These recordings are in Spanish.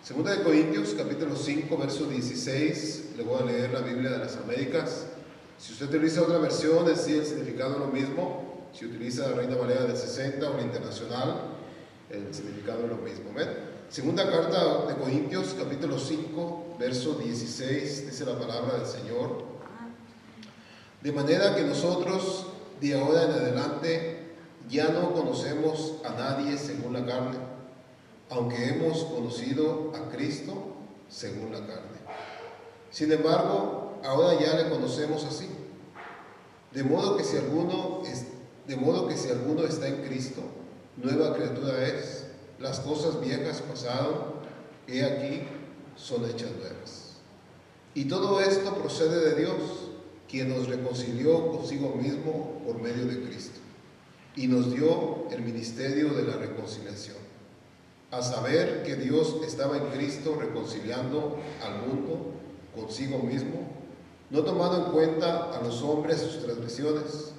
Segunda de Corintios, capítulo 5, verso 16. Le voy a leer la Biblia de las Américas. Si usted utiliza otra versión, en sí el significado es lo mismo. Si utiliza la Reina Valera del 60 o la Internacional, el significado es lo mismo. ¿Ven? Segunda carta de Corintios, capítulo 5, verso 16, dice la palabra del Señor. De manera que nosotros, de ahora en adelante, ya no conocemos a nadie según la carne, aunque hemos conocido a Cristo según la carne. Sin embargo, ahora ya le conocemos así. De modo que si alguno está en Cristo, nueva criatura es. Las cosas viejas pasaron, he aquí, son hechas nuevas. Y todo esto procede de Dios, quien nos reconcilió consigo mismo por medio de Cristo, y nos dio el ministerio de la reconciliación. A saber que Dios estaba en Cristo reconciliando al mundo consigo mismo, no tomando en cuenta a los hombres sus transgresiones,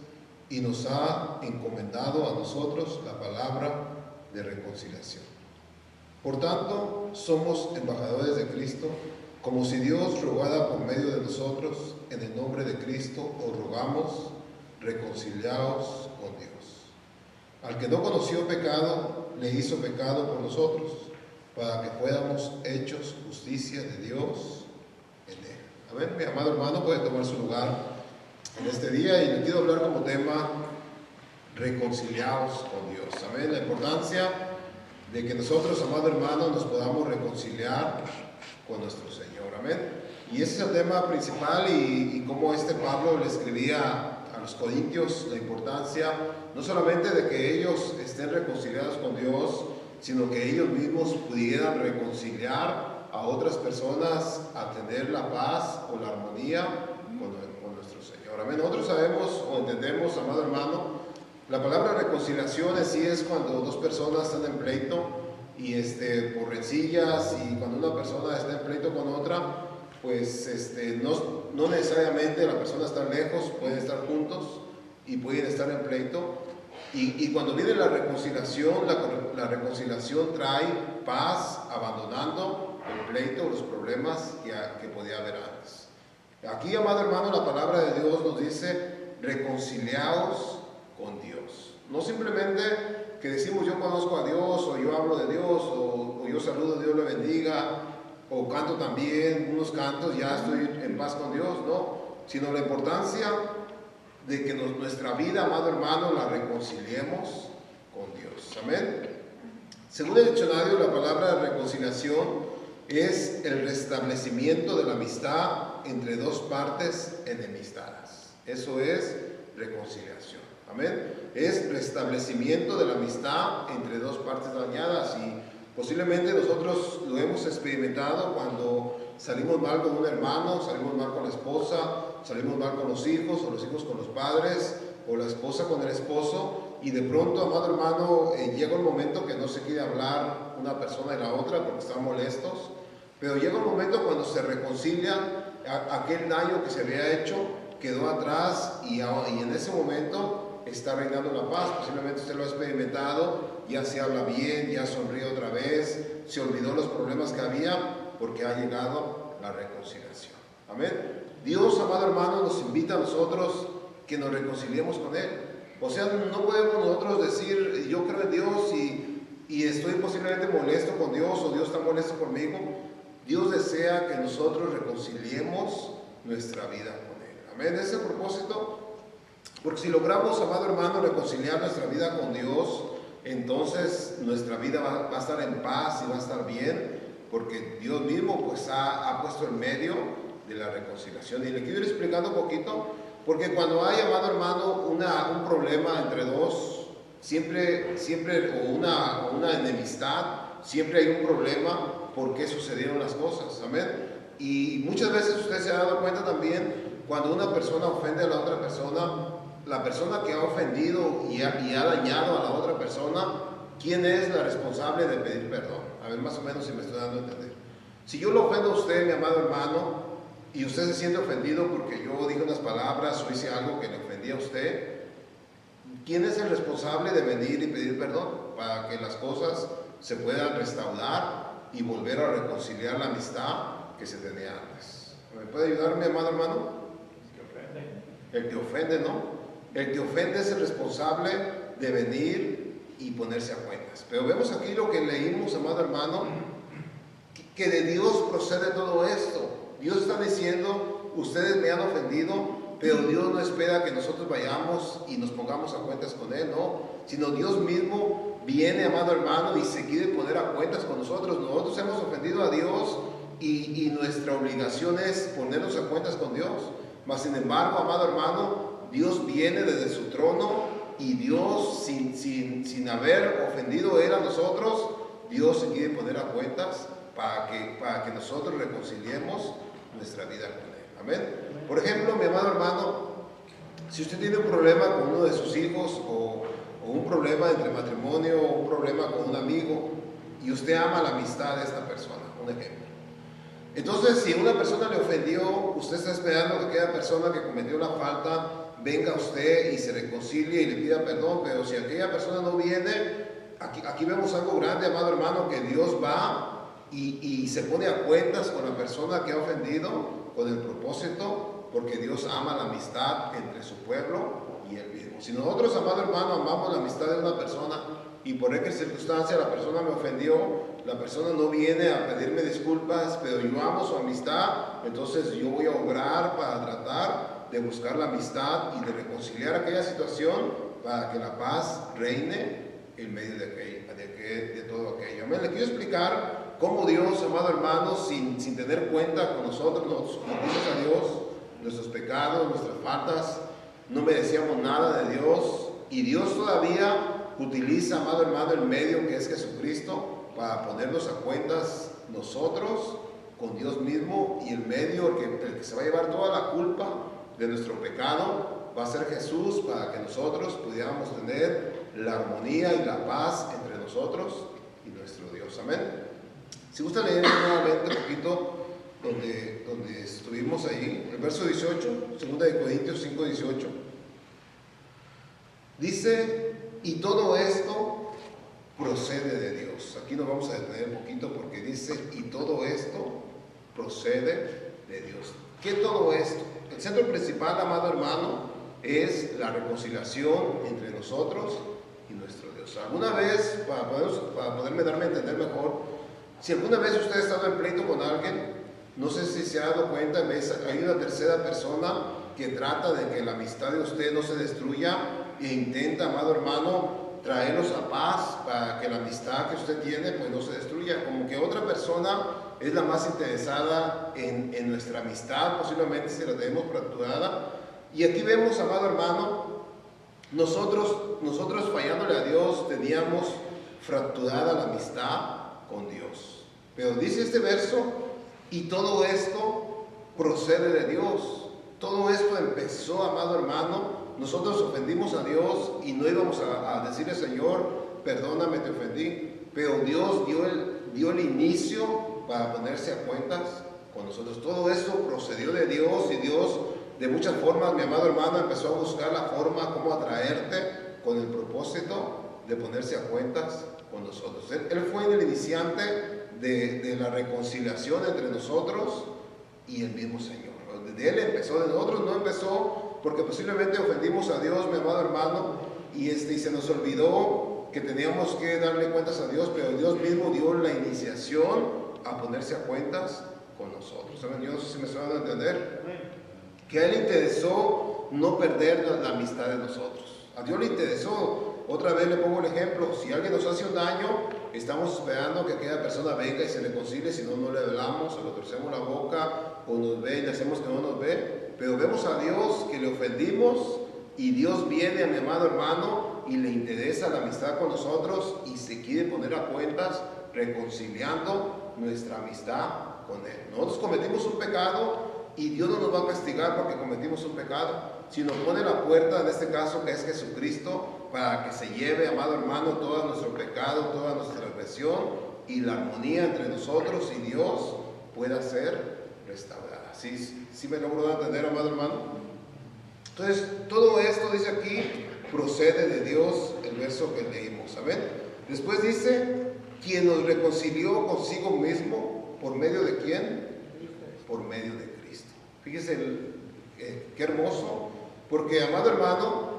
y nos ha encomendado a nosotros la palabra de reconciliación. Por tanto, somos embajadores de Cristo, como si Dios rogara por medio de nosotros, en el nombre de Cristo, os rogamos, reconciliaos con Dios. Al que no conoció pecado, le hizo pecado por nosotros, para que fuéramos hechos justicia de Dios en él. Amén. Mi amado hermano puede tomar su lugar en este día y le quiero hablar como tema reconciliados con Dios. Amén. La importancia de que nosotros, amado hermano, nos podamos reconciliar con nuestro Señor. Amén. Y ese es el tema principal y cómo Pablo le escribía a los corintios la importancia no solamente de que ellos estén reconciliados con Dios, sino que ellos mismos pudieran reconciliar a otras personas a tener la paz o la armonía con nuestro Señor. Amén. Nosotros sabemos o entendemos, amado hermano, la palabra reconciliación en sí es cuando dos personas están en pleito y por rencillas, y cuando una persona está en pleito con otra, pues no necesariamente la persona está lejos, pueden estar juntos y pueden estar en pleito. Y cuando viene la reconciliación, la reconciliación trae paz, abandonando el pleito, los problemas que podía haber antes. Aquí, amado hermano, la palabra de Dios nos dice: reconciliaos con Dios. No simplemente que decimos yo conozco a Dios, o yo hablo de Dios, o yo saludo, Dios le bendiga, o canto también unos cantos, ya estoy en paz con Dios, no, sino la importancia de que nuestra vida, amado hermano, la reconciliemos con Dios. Amén. Según el diccionario, la palabra reconciliación es el restablecimiento de la amistad entre dos partes enemistadas. Eso es reconciliación. Amén. Es restablecimiento de la amistad entre dos partes dañadas, y posiblemente nosotros lo hemos experimentado cuando salimos mal con un hermano, salimos mal con la esposa, salimos mal con los hijos, o los hijos con los padres, o la esposa con el esposo, y de pronto, amado hermano, llega un momento que no se quiere hablar una persona de la otra porque están molestos, pero llega un momento cuando se reconcilian, aquel daño que se había hecho quedó atrás, y en ese momento está reinando la paz. Posiblemente usted lo ha experimentado, ya se habla bien, ya sonríe otra vez, se olvidó los problemas que había porque ha llegado la reconciliación. Amén. Dios, amado hermano, nos invita a nosotros que nos reconciliemos con Él. O sea, no podemos nosotros decir yo creo en Dios y estoy posiblemente molesto con Dios, o Dios está molesto conmigo. Dios desea que nosotros reconciliemos nuestra vida con Él. Amén. Ese es el propósito. Porque si logramos, amado hermano, reconciliar nuestra vida con Dios, entonces nuestra vida va a estar en paz y va a estar bien, porque Dios mismo pues ha puesto en medio de la reconciliación. Y le quiero ir explicando un poquito, porque cuando hay, amado hermano, un problema entre dos, siempre o una enemistad, siempre hay un problema por qué sucedieron las cosas. Amén. Y muchas veces usted se ha dado cuenta también, cuando una persona ofende a la otra persona, la persona que ha ofendido y ha dañado a la otra persona, ¿quién es la responsable de pedir perdón? A ver, más o menos si me estoy dando a entender. Si yo lo ofendo a usted, mi amado hermano, y usted se siente ofendido porque yo dije unas palabras o hice algo que le ofendía a usted, ¿quién es el responsable de venir y pedir perdón para que las cosas se puedan restaurar y volver a reconciliar la amistad que se tenía antes. ¿Me puede ayudar mi amado hermano? El que ofende, ¿no? El que ofende es el responsable de venir y ponerse a cuentas. Pero vemos aquí lo que leímos, amado hermano, que de Dios procede todo esto. Dios está diciendo, ustedes me han ofendido, pero Dios no espera que nosotros vayamos y nos pongamos a cuentas con Él, no, sino Dios mismo viene, amado hermano, y se quiere poner a cuentas con nosotros. Nosotros hemos ofendido a Dios y nuestra obligación es ponernos a cuentas con Dios. Mas sin embargo, amado hermano, Dios viene desde su trono y Dios, sin haber ofendido Él a nosotros, Dios se quiere poner a cuentas para que nosotros reconciliemos nuestra vida con Él. Amén. Por ejemplo, mi amado hermano, si usted tiene un problema con uno de sus hijos o un problema entre matrimonio o un problema con un amigo y usted ama la amistad de esta persona, un ejemplo. Entonces, si una persona le ofendió, usted está esperando que aquella persona que cometió la falta venga a usted y se reconcilie y le pida perdón, pero si aquella persona no viene, aquí vemos algo grande, amado hermano, que Dios va y se pone a cuentas con la persona que ha ofendido con el propósito, porque Dios ama la amistad entre su pueblo y Él mismo. Si nosotros, amado hermano, amamos la amistad de una persona y por X circunstancia la persona me ofendió, la persona no viene a pedirme disculpas, pero yo amo su amistad, entonces yo voy a obrar para tratar de buscar la amistad y de reconciliar aquella situación para que la paz reine en medio de todo aquello. Amén. Le quiero explicar cómo Dios, amado hermano, sin tener cuenta con nosotros, nos sometimos a Dios, nuestros pecados, nuestras faltas, no merecíamos nada de Dios, y Dios todavía utiliza, amado hermano, el medio que es Jesucristo para ponernos a cuentas nosotros con Dios mismo, y el medio, el que se va a llevar toda la culpa de nuestro pecado, va a ser Jesús, para que nosotros pudiéramos tener la armonía y la paz entre nosotros y nuestro Dios. Amén. Si gusta leer nuevamente un poquito donde estuvimos ahí, el verso 18, 2 de Corintios 5, 18, dice, y todo esto procede de Dios. Aquí nos vamos a detener un poquito porque dice, y todo esto procede de Dios. ¿Qué todo esto? El centro principal, amado hermano, es la reconciliación entre nosotros y nuestro Dios. Alguna vez, para poderme darme a entender mejor, si alguna vez usted ha estado en pleito con alguien, no sé si se ha dado cuenta, hay una tercera persona que trata de que la amistad de usted no se destruya e intenta, amado hermano, traerlos a paz para que la amistad que usted tiene pues no se destruya. Como que otra persona es la más interesada en nuestra amistad, posiblemente si la tenemos fracturada. Y aquí vemos, amado hermano, nosotros fallándole a Dios teníamos fracturada la amistad con Dios. Pero dice este verso, y todo esto procede de Dios. Todo esto empezó, amado hermano, nosotros ofendimos a Dios y no íbamos a decirle, Señor, perdóname, te ofendí. Pero Dios dio el inicio para ponerse a cuentas con nosotros. Todo esto procedió de Dios, y Dios de muchas formas, mi amado hermano, empezó a buscar la forma como atraerte con el propósito de ponerse a cuentas con nosotros. Él fue el iniciante de la reconciliación entre nosotros y el mismo Señor. De Él empezó, de nosotros no empezó, porque posiblemente ofendimos a Dios, mi amado hermano, y se nos olvidó que teníamos que darle cuentas a Dios, pero Dios mismo dio la iniciación a ponerse a cuentas con nosotros. ¿Saben? Yo no sé si me están dando a entender. Que a Él le interesó no perder la amistad de nosotros. A Dios le interesó. Otra vez le pongo el ejemplo, si alguien nos hace un daño, estamos esperando que aquella persona venga y se reconcilie, si no, no le hablamos, o le torcemos la boca, o nos ve y le hacemos que no nos ve. Pero vemos a Dios que le ofendimos, y Dios viene a mi amado hermano y le interesa la amistad con nosotros y se quiere poner a cuentas reconciliando nuestra amistad con Él. Nosotros cometimos un pecado y Dios no nos va a castigar porque cometimos un pecado, sino pone la puerta, en este caso que es Jesucristo, para que se lleve, amado hermano, todo nuestro pecado, toda nuestra transgresión, y la armonía entre nosotros y Dios pueda ser restaurada. ¿Sí me logro entender, amado hermano? Entonces, todo esto, dice aquí, procede de Dios, el verso que leímos. ¿Amén? Después dice, quien nos reconcilió consigo mismo, ¿por medio de quién? Por medio de Cristo. Fíjese qué hermoso, porque, amado hermano,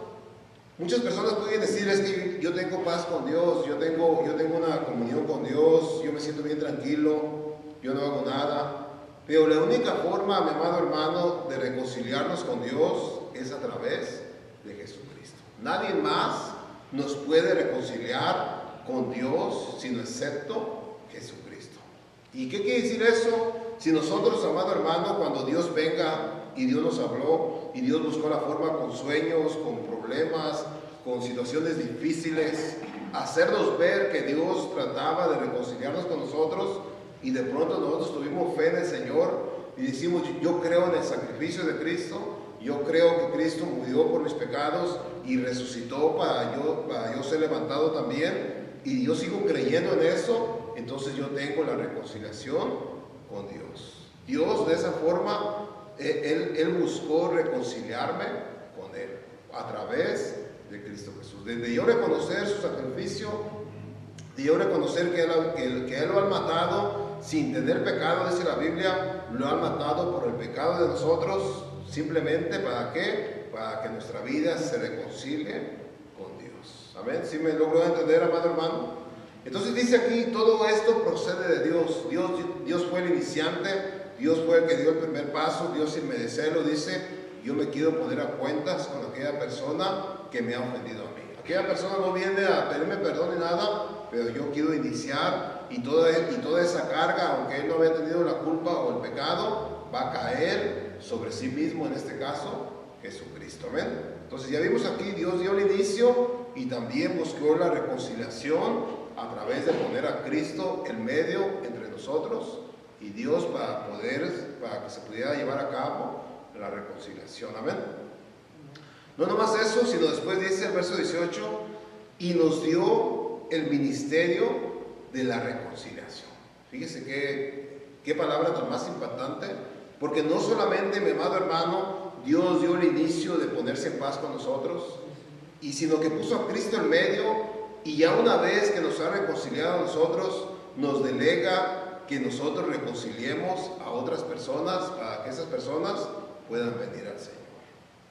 muchas personas pueden decir, es que yo tengo paz con Dios, yo tengo una comunión con Dios, yo me siento bien tranquilo, yo no hago nada. Pero la única forma, mi amado hermano, de reconciliarnos con Dios es a través de Jesucristo. Nadie más nos puede reconciliar con Dios sino excepto Jesucristo. ¿Y qué quiere decir eso? Si nosotros, amado hermano, cuando Dios venga y Dios nos habló y Dios buscó la forma con sueños, con problemas, con situaciones difíciles, hacernos ver que Dios trataba de reconciliarnos con nosotros, y de pronto nosotros tuvimos fe en el Señor y decimos, yo creo en el sacrificio de Cristo, yo creo que Cristo murió por mis pecados y resucitó para yo ser levantado también, y yo sigo creyendo en eso, entonces yo tengo la reconciliación con Dios. Dios de esa forma, Él buscó reconciliarme con Él a través de Cristo Jesús. Desde yo reconocer su sacrificio, de yo reconocer que Él lo ha matado sin tener pecado, dice la Biblia, lo ha matado por el pecado de nosotros, simplemente ¿para qué? Para que nuestra vida se reconcilie con Dios. Amén. ¿Sí me logró entender, amado hermano? Entonces dice aquí, todo esto procede de Dios. Dios fue el iniciante, Dios fue el que dio el primer paso, Dios sin merecerlo dice, yo me quiero poner a cuentas con aquella persona que me ha ofendido a mí. Aquella persona no viene a pedirme perdón ni nada, pero yo quiero iniciar, y toda esa carga, aunque él no había tenido la culpa o el pecado, va a caer sobre sí mismo, en este caso, Jesucristo. Amén. Entonces ya vimos aquí, Dios dio el inicio y también buscó la reconciliación a través de poner a Cristo en medio entre nosotros y Dios para que se pudiera llevar a cabo la reconciliación. Amén. No nomás eso, sino después dice el verso 18, y nos dio el ministerio de la reconciliación. Fíjese qué palabra tan más impactante, porque no solamente, mi amado hermano, Dios dio el inicio de ponerse en paz con nosotros, sino que puso a Cristo en medio, y ya una vez que nos ha reconciliado a nosotros, nos delega que nosotros reconciliemos a otras personas para que esas personas puedan venir al Señor.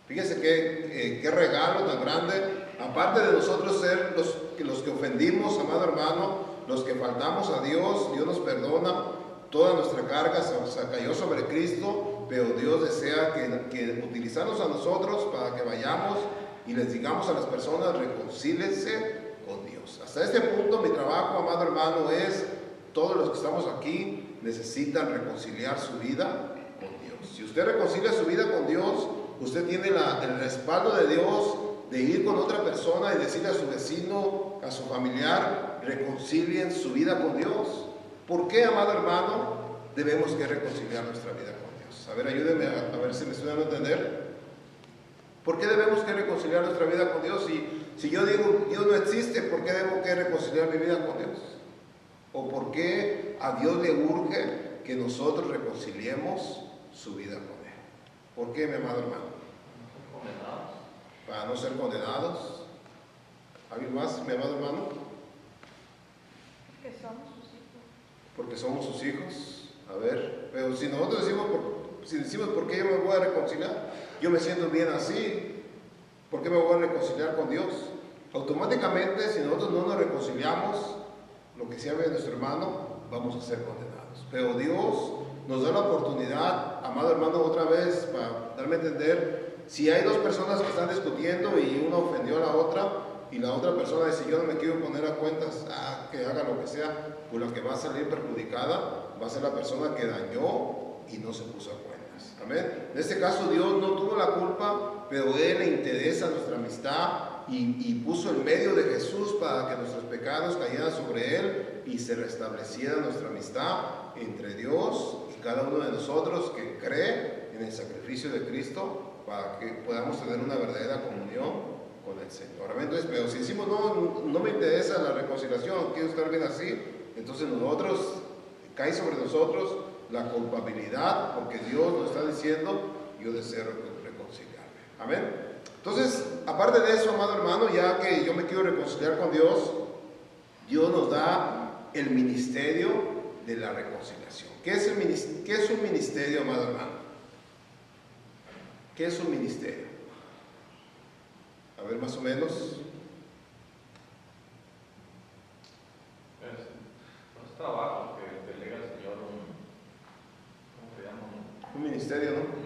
Fíjense qué regalo tan grande, aparte de nosotros ser los que ofendimos, amado hermano, los que faltamos a Dios, Dios nos perdona, toda nuestra carga se cayó sobre Cristo, pero Dios desea que utilizarnos a nosotros para que vayamos y les digamos a las personas, reconcílense con Dios. Hasta este punto mi trabajo, amado hermano, es, todos los que estamos aquí necesitan reconciliar su vida con Dios. Si usted reconcilia su vida con Dios, usted tiene el respaldo de Dios de ir con otra persona y decirle a su vecino, a su familiar, reconcilien su vida con Dios. ¿Por qué, amado hermano, debemos que reconciliar nuestra vida con Dios? A ver, ayúdeme a ver si me estoy dando a entender. ¿Por qué debemos que reconciliar nuestra vida con Dios? Si yo digo, Dios no existe, ¿por qué debo que reconciliar mi vida con Dios? ¿O por qué a Dios le urge que nosotros reconciliemos su vida con Él? ¿Por qué, mi amado hermano? Para no ser condenados. ¿Alguien más, mi amado hermano? Porque somos sus hijos. Porque somos sus hijos. A ver, pero si nosotros decimos ¿por qué yo me voy a reconciliar? Yo me siento bien así. ¿Por qué me voy a reconciliar con Dios? Automáticamente, si nosotros no nos reconciliamos, lo que sea de nuestro hermano, vamos a ser condenados. Pero Dios nos da la oportunidad, amado hermano, otra vez, para darme a entender, si hay dos personas que están discutiendo y una ofendió a la otra, y la otra persona dice, yo no me quiero poner a cuentas, que haga lo que sea, pues la que va a salir perjudicada va a ser la persona que dañó y no se puso a cuentas. Amén. En este caso Dios no tuvo la culpa, pero Él le interesa nuestra amistad y puso en medio de Jesús para que nuestros pecados cayeran sobre Él y se restableciera nuestra amistad entre Dios y cada uno de nosotros que cree en el sacrificio de Cristo, para que podamos tener una verdadera comunión con el Señor. Amén. Entonces, pero si decimos no me interesa la reconciliación, quiero estar bien así, entonces cae sobre nosotros la culpabilidad, porque Dios nos está diciendo, yo deseo reconciliarme. Amén. Entonces, aparte de eso, amado hermano, ya que yo me quiero reconciliar con Dios, Dios nos da el ministerio de la reconciliación. ¿Qué es un ministerio, amado hermano? ¿Qué es un ministerio? A ver, más o menos. Es trabajo que delega el Señor ¿cómo se llama? Un ministerio, ¿no?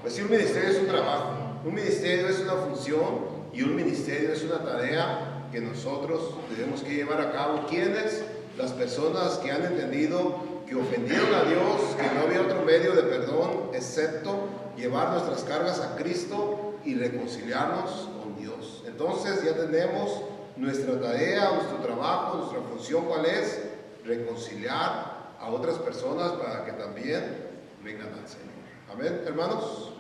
Pues sí, un ministerio es un trabajo, un ministerio es una función y un ministerio es una tarea que nosotros tenemos que llevar a cabo. ¿Quiénes? Las personas que han entendido que ofendieron a Dios, que no había otro medio de perdón excepto llevar nuestras cargas a Cristo y reconciliarnos con Dios. Entonces ya tenemos nuestra tarea, nuestro trabajo, nuestra función. ¿Cuál es? Reconciliar a otras personas para que también vengan al Señor. Amén, hermanos.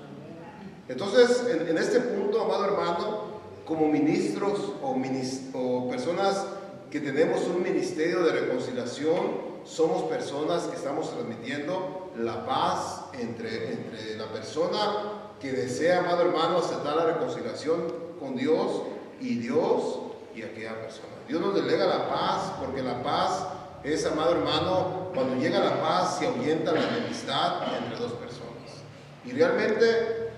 Entonces, en este punto, amado hermano, como ministros o personas que tenemos un ministerio de reconciliación, somos personas que estamos transmitiendo la paz entre la persona que desea, amado hermano, aceptar la reconciliación con Dios y aquella persona. Dios nos delega la paz, porque la paz es, amado hermano, cuando llega la paz se ahuyenta la enemistad entre dos personas. Y realmente,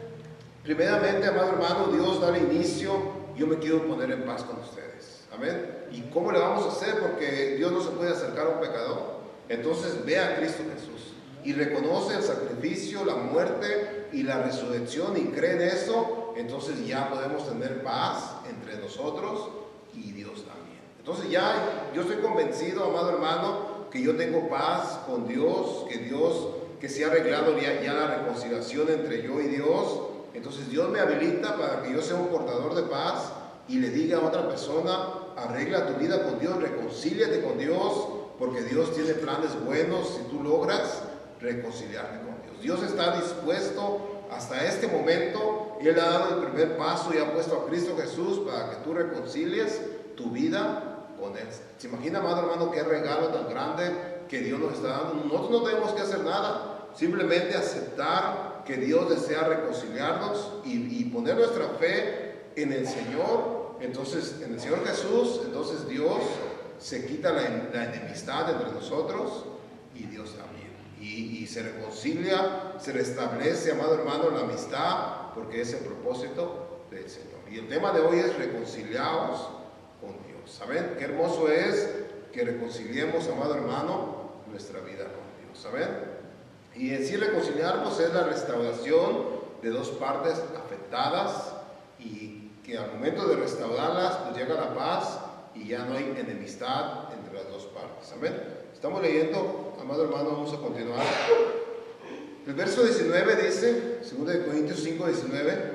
primeramente, amado hermano, Dios da el inicio. Yo me quiero poner en paz con ustedes. Amén. ¿Y cómo le vamos a hacer? Porque Dios no se puede acercar a un pecador. Entonces ve a Cristo Jesús y reconoce el sacrificio, la muerte y la resurrección y cree en eso. Entonces ya podemos tener paz entre nosotros y Dios también. Entonces ya yo estoy convencido, amado hermano, que yo tengo paz con Dios, que se ha arreglado ya la reconciliación entre yo y Dios. Entonces Dios me habilita para que yo sea un portador de paz y le diga a otra persona: arregla tu vida con Dios, reconcíliate con Dios, porque Dios tiene planes buenos si tú logras reconciliarte con Dios. Dios está dispuesto hasta este momento, y Él ha dado el primer paso y ha puesto a Cristo Jesús para que tú reconcilies tu vida con Él. ¿Se imagina, amado hermano, qué regalo tan grande que Dios nos está dando? Nosotros no tenemos que hacer nada, simplemente aceptar que Dios desea reconciliarnos y poner nuestra fe en el Señor. Entonces, en el Señor Jesús, entonces Dios se quita la enemistad entre nosotros y Dios también. Y se reconcilia, se restablece, amado hermano, la amistad, porque es el propósito del Señor. Y el tema de hoy es reconciliados con Dios. ¿Saben? Qué hermoso es que reconciliemos, amado hermano, nuestra vida con Dios. ¿Saben? Y en sí reconciliarnos es la restauración de dos partes afectadas, y que al momento de restaurarlas pues llega la paz y ya no hay enemistad entre las dos partes. Amén. Estamos leyendo, amado hermano, vamos a continuar. El verso 19 dice, 2 Corintios 5, 19,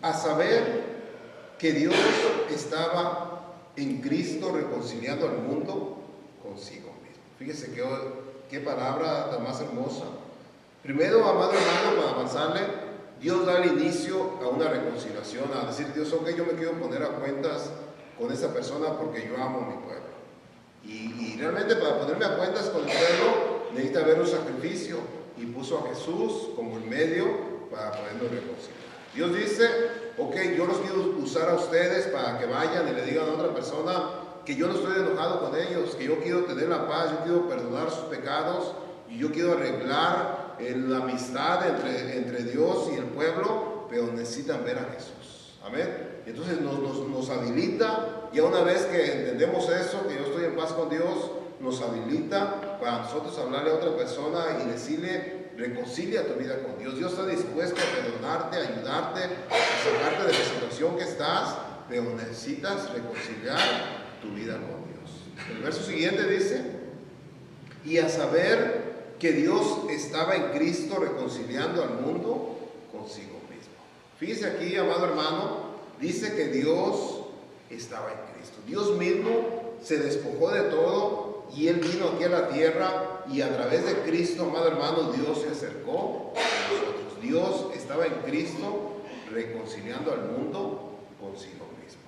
a saber que Dios estaba en Cristo reconciliando al mundo consigo mismo. Fíjese qué palabra tan más hermosa. Primero, amado hermano, para avanzarle, Dios da el inicio a una reconciliación, a decir: Dios, ok, yo me quiero poner a cuentas con esa persona porque yo amo a mi pueblo. Y realmente para ponerme a cuentas con el pueblo necesita haber un sacrificio, y puso a Jesús como el medio para podernos reconciliar. Dios dice: ok, yo los quiero usar a ustedes para que vayan y le digan a otra persona que yo no estoy enojado con ellos, que yo quiero tener la paz, yo quiero perdonar sus pecados y yo quiero arreglar la amistad entre Dios y el pueblo, pero necesitan ver a Jesús. Amén. Entonces nos habilita, ya una vez que entendemos eso, que yo estoy en paz con Dios, nos habilita para nosotros hablarle a otra persona y decirle: reconcilia tu vida con Dios. Dios está dispuesto a perdonarte, a ayudarte, a sacarte de la situación que estás, pero necesitas reconciliar tu vida con Dios. El verso siguiente dice: y a saber que Dios estaba en Cristo reconciliando al mundo consigo mismo. Fíjese aquí, amado hermano, dice que Dios estaba en Cristo. Dios mismo se despojó de todo y Él vino aquí a la tierra, y a través de Cristo, amado hermano, Dios se acercó a nosotros. Dios estaba en Cristo reconciliando al mundo consigo mismo.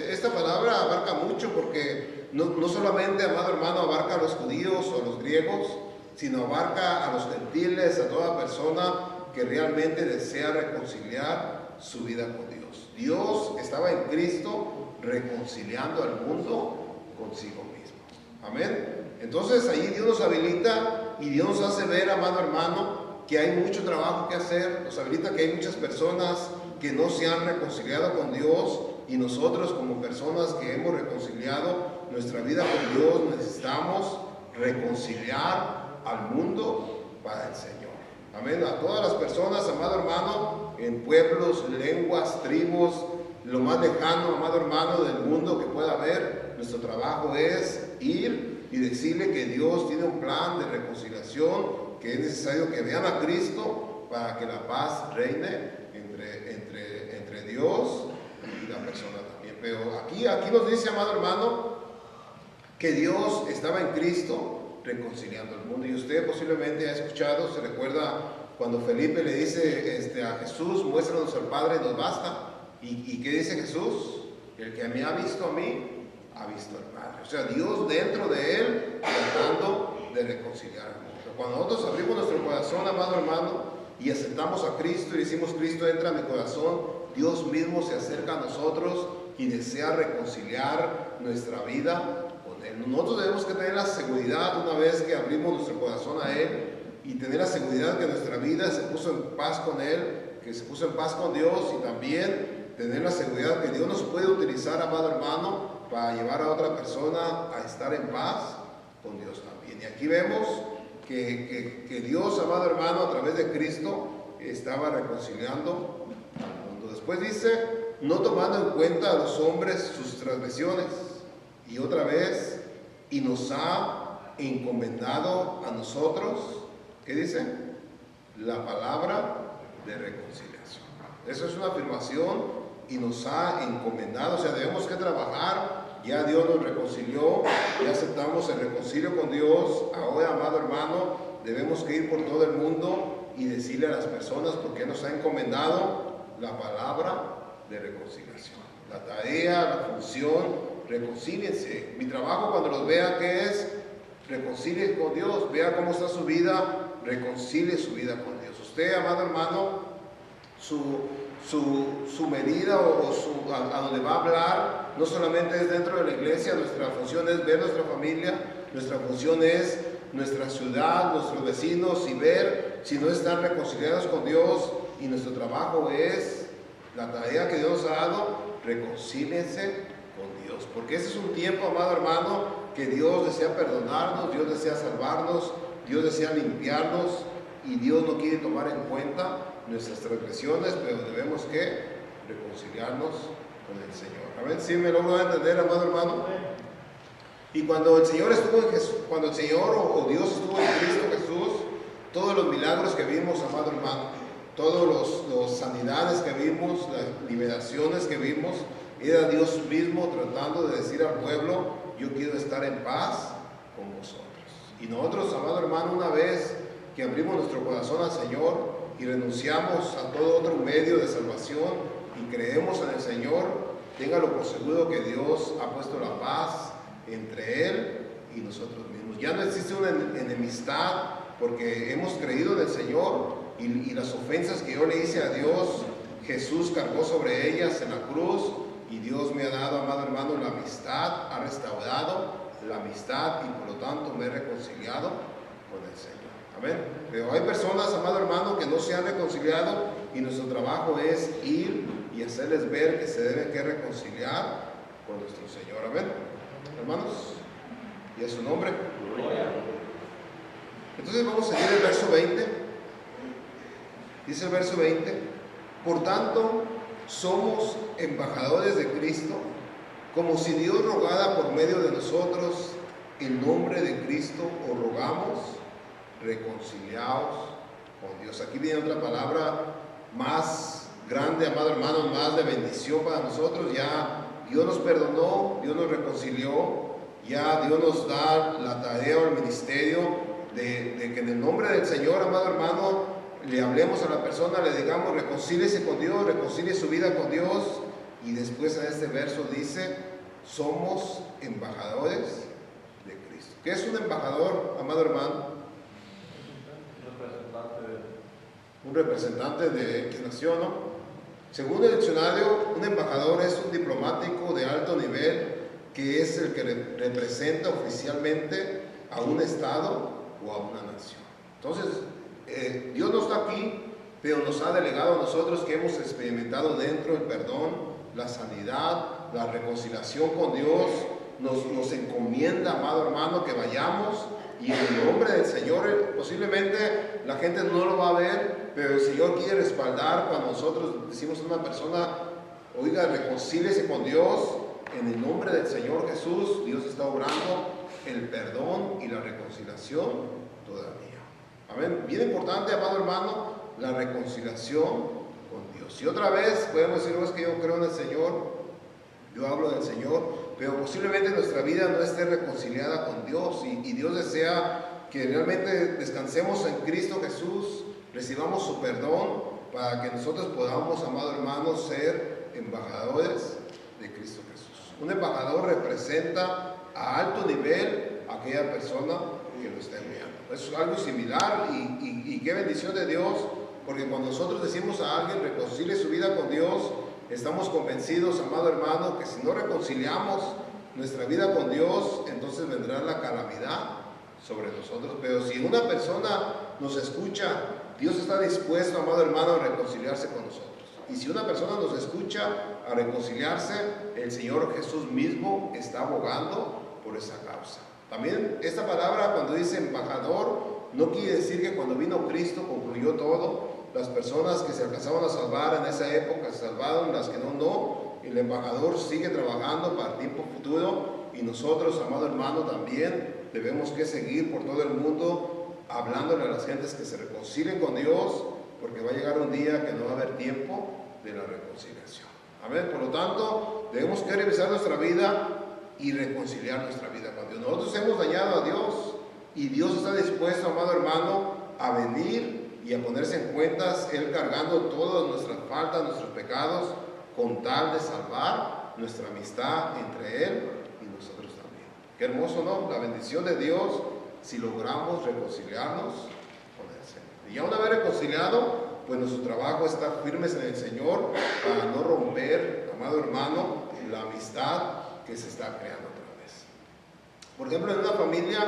Esta palabra abarca mucho, porque no solamente, amado hermano, abarca a los judíos o a los griegos, sino abarca a los gentiles, a toda persona que realmente desea reconciliar su vida con Dios. Dios estaba en Cristo reconciliando al mundo consigo mismo. Amén. Entonces ahí Dios nos habilita y Dios nos hace ver, amado hermano, que hay mucho trabajo que hacer. Nos habilita que hay muchas personas que no se han reconciliado con Dios, y nosotros como personas que hemos reconciliado nuestra vida con Dios necesitamos reconciliar al mundo para el Señor. Amén. A todas las personas, amado hermano, en pueblos, lenguas, tribus, lo más lejano, amado hermano, del mundo que pueda haber, nuestro trabajo es ir y decirle que Dios tiene un plan de reconciliación, que es necesario que vean a Cristo para que la paz reine entre Dios y la persona también. Pero aquí nos dice, amado hermano, que Dios estaba en Cristo reconciliando el mundo. Y usted posiblemente ha escuchado, se recuerda cuando Felipe le dice a Jesús, muéstranos al Padre, nos basta. ¿Y qué dice Jesús? El que me ha visto a mí, ha visto al Padre. O sea, Dios dentro de él tratando de reconciliar al mundo. Cuando nosotros abrimos nuestro corazón, amado hermano, y aceptamos a Cristo y decimos, Cristo entra en mi corazón, Dios mismo se acerca a nosotros y desea reconciliar nuestra vida con Él. Nosotros debemos que tener la seguridad, una vez que abrimos nuestro corazón a Él, y tener la seguridad que nuestra vida se puso en paz con Él, que se puso en paz con Dios, y también tener la seguridad que Dios nos puede utilizar, amado hermano, para llevar a otra persona a estar en paz con Dios también. Y aquí vemos que Dios, amado hermano, a través de Cristo estaba reconciliando al mundo. Después dice, no tomando en cuenta a los hombres sus transgresiones, y otra vez, y nos ha encomendado a nosotros, ¿qué dice? La palabra de reconciliación. Eso es una afirmación, y nos ha encomendado, o sea, debemos que trabajar. Ya Dios nos reconcilió, ya aceptamos el reconcilio con Dios. Ahora, amado hermano, debemos que ir por todo el mundo y decirle a las personas, porque nos ha encomendado la palabra de reconciliación. La tarea, la función, reconcíliense. Mi trabajo cuando los vea, ¿qué es? Reconcilien con Dios, vea cómo está su vida, reconcilie su vida con Dios. Usted, amado hermano, su medida a donde va a hablar no solamente es dentro de la iglesia. Nuestra función es ver nuestra familia, nuestra función es nuestra ciudad, nuestros vecinos, y ver si no están reconciliados con Dios. Y nuestro trabajo es la tarea que Dios ha dado: reconcíliense con Dios, porque ese es un tiempo, amado hermano, que Dios desea perdonarnos, Dios desea salvarnos, Dios desea limpiarnos, y Dios no quiere tomar en cuenta nuestras transgresiones, pero debemos que reconciliarnos con el Señor. Amén. ¿Sí me logro entender, amado hermano? Y cuando el Señor estuvo en Jesús, cuando el Señor o Dios estuvo en Cristo Jesús, todos los milagros que vimos, amado hermano, todas las sanidades que vimos, las liberaciones que vimos, era Dios mismo tratando de decir al pueblo: yo quiero estar en paz con vosotros. Y nosotros, amado hermano, una vez que abrimos nuestro corazón al Señor y renunciamos a todo otro medio de salvación y creemos en el Señor, téngalo por seguro que Dios ha puesto la paz entre Él y nosotros mismos. Ya no existe una enemistad, porque hemos creído en el Señor, y las ofensas que yo le hice a Dios, Jesús cargó sobre ellas en la cruz, y Dios me ha dado, amado hermano, la amistad, ha restaurado la amistad, y por lo tanto me he reconciliado con el Señor. Amén. Pero hay personas, amado hermano, que no se han reconciliado, y nuestro trabajo es ir y hacerles ver que se deben que reconciliar con nuestro Señor. Amén. Hermanos, y a su nombre. Entonces vamos a seguir el verso 20. Dice el verso 20: por tanto, somos embajadores de Cristo, como si Dios rogara por medio de nosotros. En nombre de Cristo os rogamos, reconciliaos con Dios. Aquí viene otra palabra más grande, amado hermano, más de bendición para nosotros. Ya Dios nos perdonó, Dios nos reconcilió, ya Dios nos da la tarea o el ministerio de que en el nombre del Señor, amado hermano, le hablemos a la persona, le digamos: reconcíliese con Dios, reconcilie su vida con Dios. Y después en este verso dice: somos embajadores de Cristo. ¿Qué es un embajador, amado hermano? Un representante de X nación, ¿no? Según el diccionario, un embajador es un diplomático de alto nivel que es el que representa oficialmente a un estado o a una nación. Entonces, Dios no está aquí, pero nos ha delegado a nosotros que hemos experimentado dentro el perdón, la sanidad, la reconciliación con Dios. Nos encomienda, amado hermano, que vayamos y en el nombre del Señor, posiblemente la gente no lo va a ver, pero el Señor quiere respaldar cuando nosotros decimos a una persona, oiga, reconcíliese con Dios, en el nombre del Señor Jesús. Dios está obrando el perdón y la reconciliación todavía. Amén. Bien importante, amado hermano, la reconciliación con Dios. Y otra vez podemos decir, no es que yo creo en el Señor, yo hablo del Señor, pero posiblemente nuestra vida no esté reconciliada con Dios y Dios desea que realmente descansemos en Cristo Jesús, recibamos su perdón para que nosotros podamos, amado hermano, ser embajadores de Cristo Jesús. Un embajador representa a alto nivel a aquella persona que lo está enviando. Es algo similar y qué bendición de Dios, porque cuando nosotros decimos a alguien reconcilie su vida con Dios, estamos convencidos, amado hermano, que si no reconciliamos nuestra vida con Dios, entonces vendrá la calamidad sobre nosotros. Pero si una persona nos escucha, Dios está dispuesto, amado hermano, a reconciliarse con nosotros. Y si una persona nos escucha a reconciliarse, el Señor Jesús mismo está abogando por esa causa. También esta palabra, cuando dice embajador, no quiere decir que cuando vino Cristo concluyó todo. Las personas que se alcanzaban a salvar en esa época se salvaron, las que no. El embajador sigue trabajando para el tiempo futuro y nosotros, amado hermano, también debemos que seguir por todo el mundo hablándole a las gentes que se reconcilien con Dios, porque va a llegar un día que no va a haber tiempo de la reconciliación. Amén. Por lo tanto, debemos que revisar nuestra vida y reconciliar nuestra vida con Dios. Nosotros hemos dañado a Dios y Dios está dispuesto, amado hermano, a venir y a ponerse en cuentas, Él cargando todas nuestras faltas, nuestros pecados, con tal de salvar nuestra amistad entre Él y nosotros también. Qué hermoso, ¿no? La bendición de Dios si logramos reconciliarnos con el Señor. Y ya una vez reconciliado, pues nuestro trabajo es estar firmes en el Señor para no romper, amado hermano, la amistad que se está creando otra vez. Por ejemplo, en una familia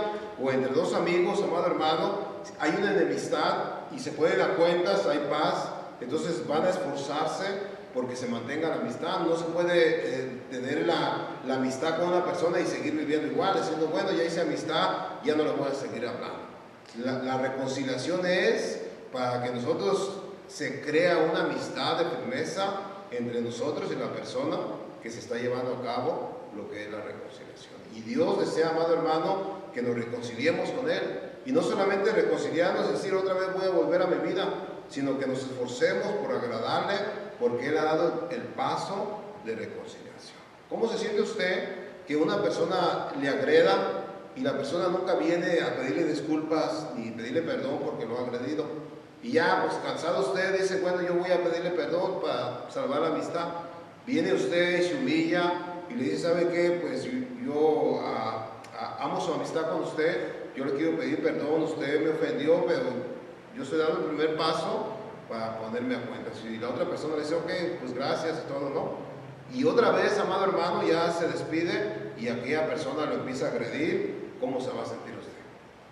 o entre dos amigos, amado hermano, hay una enemistad y se pueden dar cuentas, hay paz, entonces van a esforzarse porque se mantenga la amistad. No se puede tener la amistad con una persona y seguir viviendo igual, diciendo, bueno, ya hice amistad, ya no le voy a seguir hablando. La reconciliación es para que nosotros se crea una amistad de firmeza entre nosotros y la persona que se está llevando a cabo lo que es la reconciliación. Y Dios desea, amado hermano, que nos reconciliemos con Él. Y no solamente reconciliarnos, es decir, otra vez voy a volver a mi vida, sino que nos esforcemos por agradarle, porque Él ha dado el paso de reconciliación. ¿Cómo se siente usted que una persona le agreda y la persona nunca viene a pedirle disculpas ni pedirle perdón porque lo ha agredido? Y ya, pues cansado usted, dice, bueno, yo voy a pedirle perdón para salvar la amistad. Viene usted, se humilla y le dice, ¿sabe qué? Pues yo amo su amistad con usted, yo le quiero pedir perdón, usted me ofendió, pero yo estoy dando el primer paso para ponerme a cuenta. Si la otra persona le dice, ok, pues gracias y todo, ¿no? Y otra vez, amado hermano, ya se despide y aquella persona lo empieza a agredir, ¿cómo se va a sentir usted?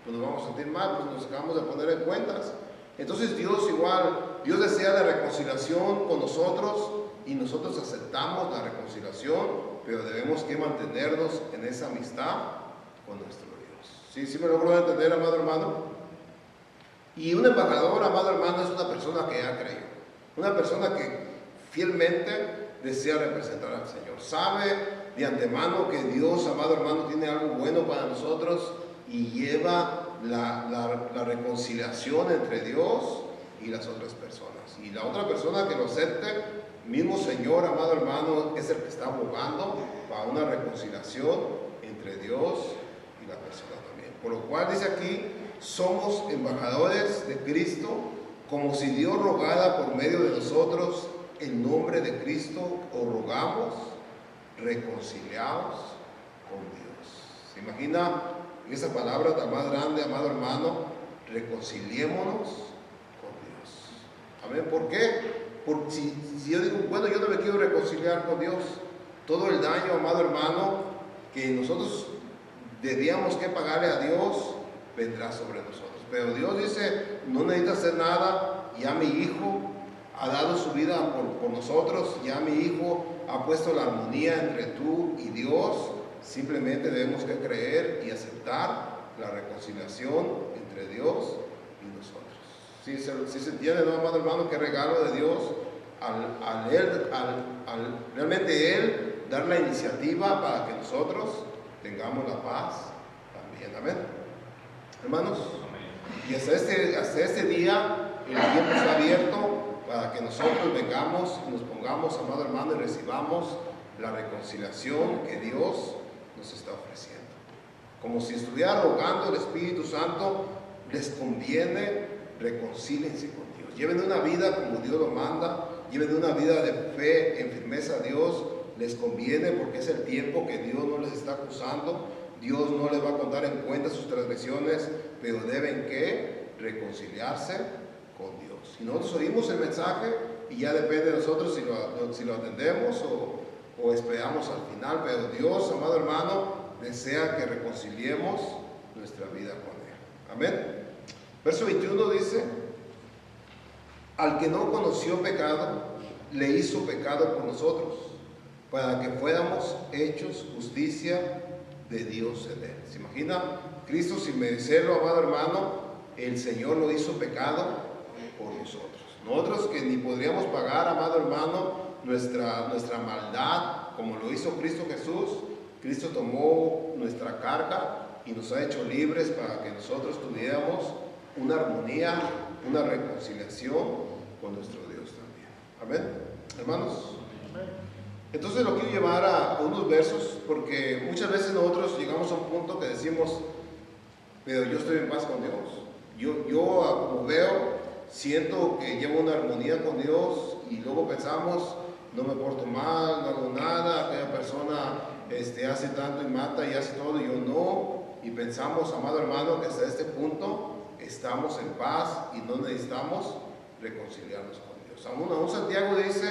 Pues nos vamos a sentir mal, pues nos acabamos de poner en cuentas. Entonces Dios igual, Dios desea la reconciliación con nosotros y nosotros aceptamos la reconciliación, pero debemos que mantenernos en esa amistad con nuestro Dios. ¿Sí me logró entender, amado hermano? Y un embajador, amado hermano, es una persona que ha creído, una persona que fielmente desea representar al Señor, sabe de antemano que Dios, amado hermano, tiene algo bueno para nosotros y lleva la reconciliación entre Dios y las otras personas. Y la otra persona que lo acepte, mismo Señor, amado hermano, es el que está abogando para una reconciliación entre Dios y la persona también. Por lo cual dice aquí, somos embajadores de Cristo, como si Dios rogara por medio de nosotros en nombre de Cristo, os rogamos, reconciliados con Dios. ¿Se imagina esa palabra tan más grande, amado hermano? Reconciliémonos con Dios. Amén. ¿Por qué? si yo digo, bueno, yo no me quiero reconciliar con Dios, todo el daño, amado hermano, que nosotros debíamos que pagarle a Dios, vendrá sobre nosotros. Pero Dios dice, no necesita hacer nada, ya mi Hijo ha dado su vida por nosotros, ya mi Hijo ha puesto la armonía entre tú y Dios, simplemente debemos que creer y aceptar la reconciliación entre Dios y nosotros. Si se entiende, ¿no, amado hermano? Qué regalo de Dios al realmente Él dar la iniciativa para que nosotros tengamos la paz también. Amén. Hermanos, y hasta este día el tiempo está abierto para que nosotros vengamos y nos pongamos, amado hermano, y recibamos la reconciliación que Dios nos está ofreciendo. Como si estuviera rogando el Espíritu Santo, les conviene reconcíliense con Dios. Lleven una vida como Dios lo manda, lleven una vida de fe en firmeza a Dios. Les conviene porque es el tiempo que Dios no les está acusando. Dios no les va a contar en cuenta sus transgresiones, pero deben que reconciliarse con Dios. Y nosotros oímos el mensaje y ya depende de nosotros si lo atendemos o esperamos al final, pero Dios, amado hermano, desea que reconciliemos nuestra vida con Él. Amén. Verso 21 dice, al que no conoció pecado, le hizo pecado por nosotros, para que fuéramos hechos justicia de Dios en Él. ¿Se imagina? Cristo, sin merecerlo, amado hermano, el Señor lo hizo pecado por nosotros. Nosotros que ni podríamos pagar, amado hermano, nuestra maldad, como lo hizo Cristo Jesús. Cristo tomó nuestra carga y nos ha hecho libres para que nosotros tuviéramos una armonía, una reconciliación con nuestro Dios también. Amén. Hermanos, entonces lo quiero llevar a unos versos, porque muchas veces nosotros llegamos a un punto que decimos, pero yo estoy en paz con Dios. Yo como veo, siento que llevo una armonía con Dios, y luego pensamos, no me porto mal, no hago nada, aquella persona hace tanto y mata y hace todo, y yo no. Y pensamos, amado hermano, que hasta este punto estamos en paz y no necesitamos reconciliarnos con Dios. Aún Santiago dice,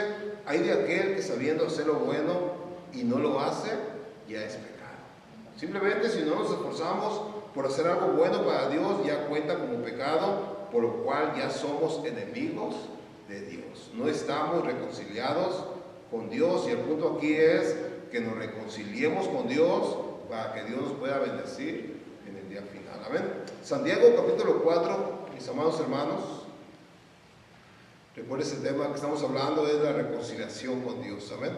hay de aquel que sabiendo hacer lo bueno y no lo hace, ya es pecado. Simplemente si no nos esforzamos por hacer algo bueno para Dios, ya cuenta como pecado, por lo cual ya somos enemigos de Dios. No estamos reconciliados con Dios, y el punto aquí es que nos reconciliemos con Dios para que Dios nos pueda bendecir en el día final. Amén. Santiago capítulo 4, mis amados hermanos, recuerden ese tema que estamos hablando, es la reconciliación con Dios. Amén.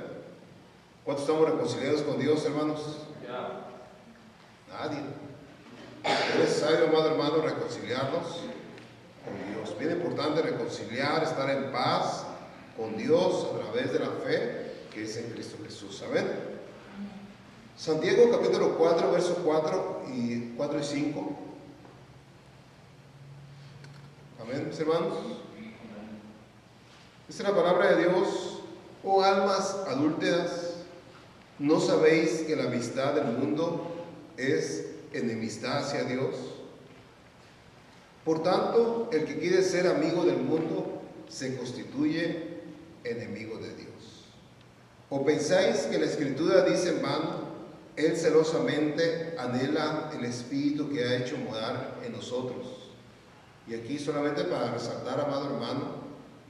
¿Cuántos estamos reconciliados con Dios, hermanos? Ya. Nadie. Es necesario, amado hermano, reconciliarnos con Dios. Bien importante reconciliar, estar en paz con Dios a través de la fe que es en Cristo Jesús. Amén. Santiago capítulo 4, versos 4 y 5. Amén, mis hermanos. Esta es la palabra de Dios. Oh almas adúlteras, ¿no sabéis que la amistad del mundo es enemistad hacia Dios? Por tanto, el que quiere ser amigo del mundo se constituye enemigo de Dios. ¿O pensáis que la Escritura dice en vano, Él celosamente anhela el Espíritu que ha hecho morar en nosotros? Y aquí solamente para resaltar, amado hermano,